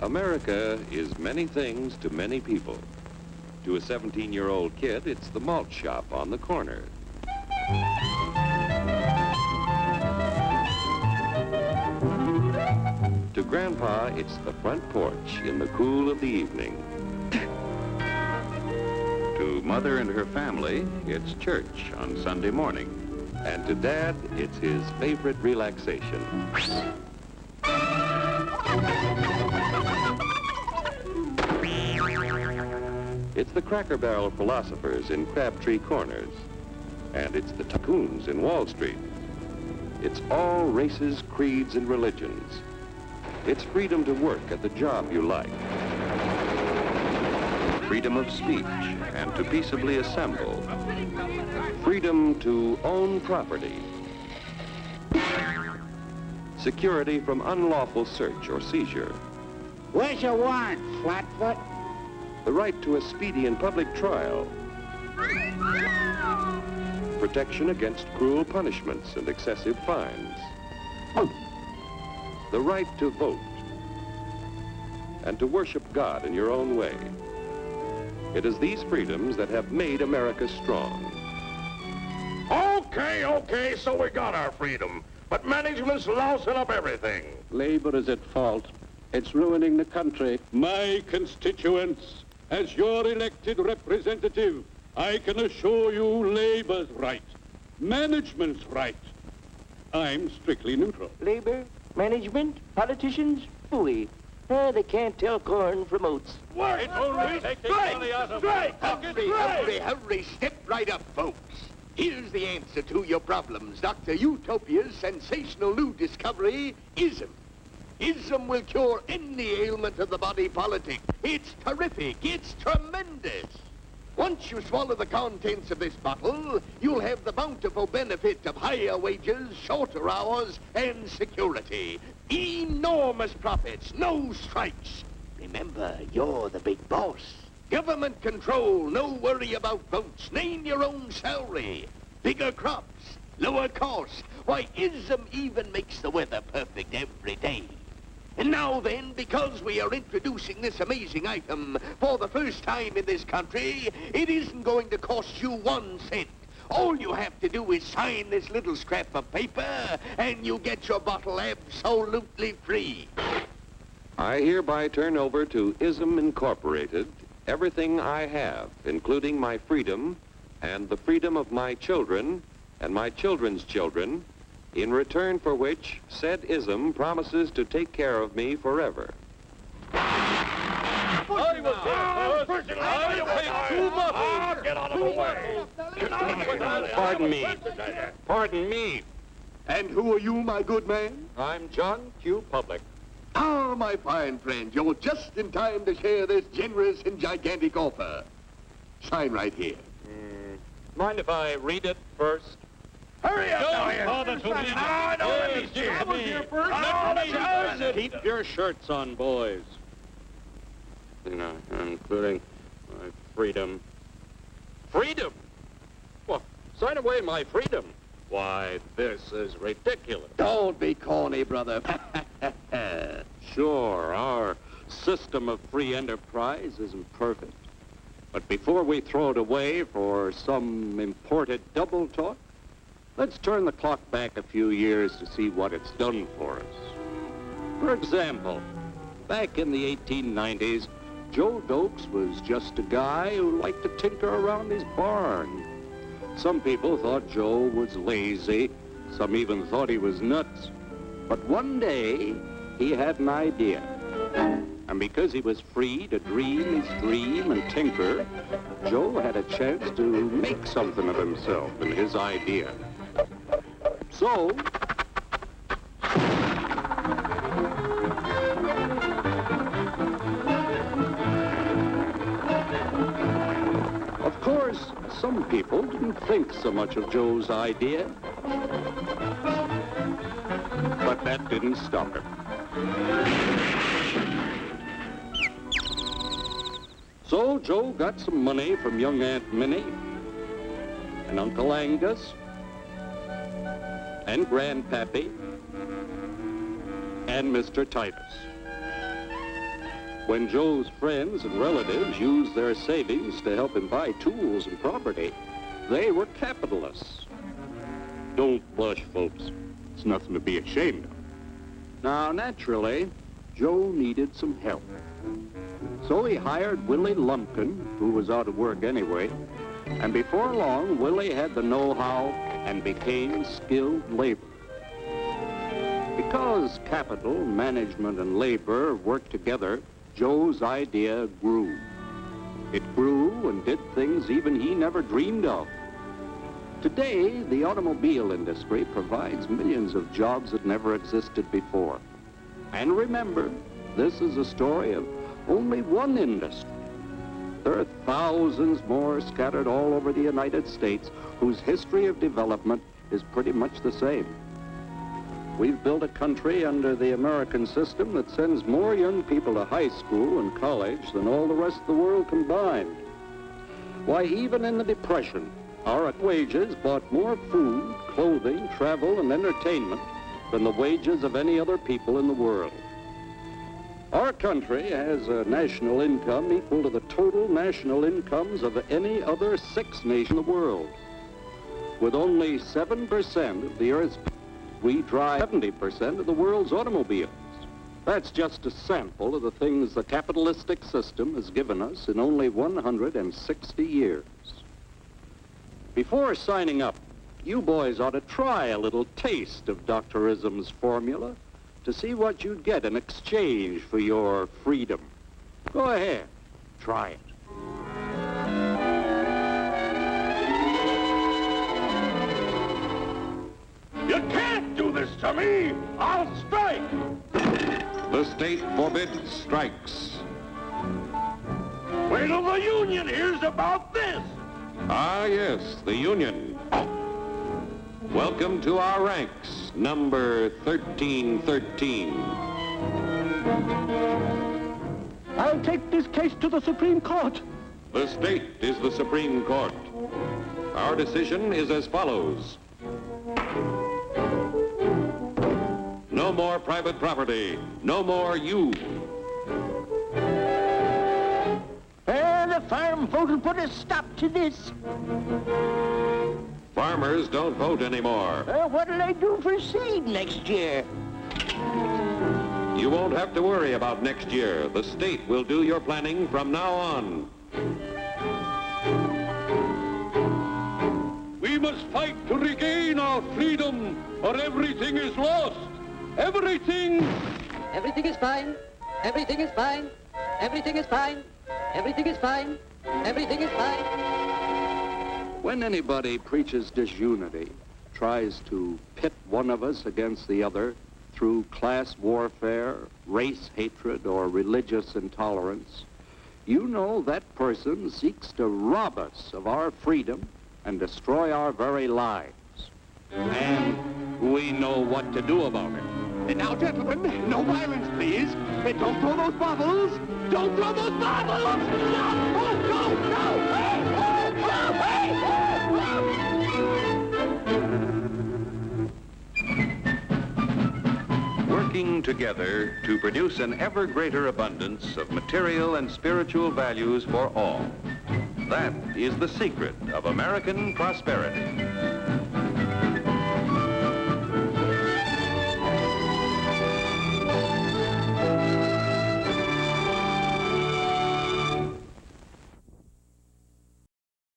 America is many things to many people. To a 17-year-old kid, it's the malt shop on the corner. To Grandpa, it's the front porch in the cool of the evening. To Mother and her family, it's church on Sunday morning. And to Dad, it's his favorite relaxation. It's the Cracker Barrel philosophers in Crabtree Corners. And it's the tycoons in Wall Street. It's all races, creeds, and religions. It's freedom to work at the job you like. Freedom of speech and to peaceably assemble. Freedom to own property. Security from unlawful search or seizure. Where's your warrant, Flatfoot? The right to a speedy and public trial. Protection against cruel punishments and excessive fines. The right to vote. And to worship God in your own way. It is these freedoms that have made America strong. Okay, so we got our freedom. But management's lousing up everything. Labor is at fault. It's ruining the country. My constituents, as your elected representative, I can assure you Labor's right, management's right. I'm strictly neutral. Labor, management, politicians, phooey. They can't tell corn from oats. Work! It's only taking money out of Hurry, step right up, folks. Here's the answer to your problems. Dr. Utopia's sensational new discovery, ism. Ism will cure any ailment of the body politic. It's terrific. It's tremendous. Once you swallow the contents of this bottle, you'll have the bountiful benefit of higher wages, shorter hours, and security. Enormous profits, no strikes. Remember, you're the big boss. Government control, no worry about votes. Name your own salary. Bigger crops, lower costs. Why, ism even makes the weather perfect every day. And now then, because we are introducing this amazing item for the first time in this country, it isn't going to cost you 1 cent. All you have to do is sign this little scrap of paper, and you get your bottle absolutely free. I hereby turn over to ISM Incorporated everything I have, including my freedom and the freedom of my children and my children's children, in return for which said ISM promises to take care of me forever. I was here first. You paid 2 bottles. Get out of the way. Pardon me. And who are you, my good man? I'm John Q. Public. Ah, my fine friend, you're just in time to share this generous and gigantic offer. Sign right here. Mind if I read it first? Hurry up, Keep your shirts on, boys. Including my freedom. Freedom? Well, sign away my freedom. Why, this is ridiculous. Don't be corny, brother. Sure, our system of free enterprise isn't perfect. But before we throw it away for some imported double talk, let's turn the clock back a few years to see what it's done for us. For example, back in the 1890s, Joe Dokes was just a guy who liked to tinker around his barn. Some people thought Joe was lazy. Some even thought he was nuts. But one day, he had an idea. And because he was free to dream his dream and tinker, Joe had a chance to make something of himself and his idea. So, of course, some people didn't think so much of Joe's idea. But that didn't stop him. So Joe got some money from young Aunt Minnie and Uncle Angus and Grandpappy and Mr. Titus. When Joe's friends and relatives used their savings to help him buy tools and property, they were capitalists. Don't blush, folks. It's nothing to be ashamed of. Now, naturally, Joe needed some help. So he hired Willie Lumpkin, who was out of work anyway, and before long, Willie had the know-how and became skilled labor. Because capital, management, and labor worked together, Joe's idea grew. It grew and did things even he never dreamed of. Today, the automobile industry provides millions of jobs that never existed before. And remember, this is a story of only one industry. There are thousands more scattered all over the United States whose history of development is pretty much the same. We've built a country under the American system that sends more young people to high school and college than all the rest of the world combined. Why, even in the Depression, our wages bought more food, clothing, travel, and entertainment than the wages of any other people in the world. Our country has a national income equal to the total national incomes of any other 6 nations in the world. With only 7% of the Earth's people, we drive 70% of the world's automobiles. That's just a sample of the things the capitalistic system has given us in only 160 years. Before signing up, you boys ought to try a little taste of Dr. Ism's formula to see what you'd get in exchange for your freedom. Go ahead, try it. You can't do this to me! I'll strike! The state forbids strikes. Wait till the union hears about this! Ah, yes, the union. Welcome to our ranks, number 1313. I'll take this case to the Supreme Court. The state is the Supreme Court. Our decision is as follows. No more private property. No more you. The farm vote will put a stop to this. Farmers don't vote anymore. What'll they do for seed next year? You won't have to worry about next year. The state will do your planning from now on. We must fight to regain our freedom, or everything is lost. Everything! Everything is fine. Everything is fine. Everything is fine. Everything is fine. Everything is fine. When anybody preaches disunity, tries to pit one of us against the other through class warfare, race hatred, or religious intolerance, you know that person seeks to rob us of our freedom and destroy our very lives. And we know what to do about it. Now, gentlemen, no violence, please. Don't throw those bottles. Don't throw those bottles! No! Oh, no! No! Hey! Working together to produce an ever greater abundance of material and spiritual values for all. That is the secret of American prosperity.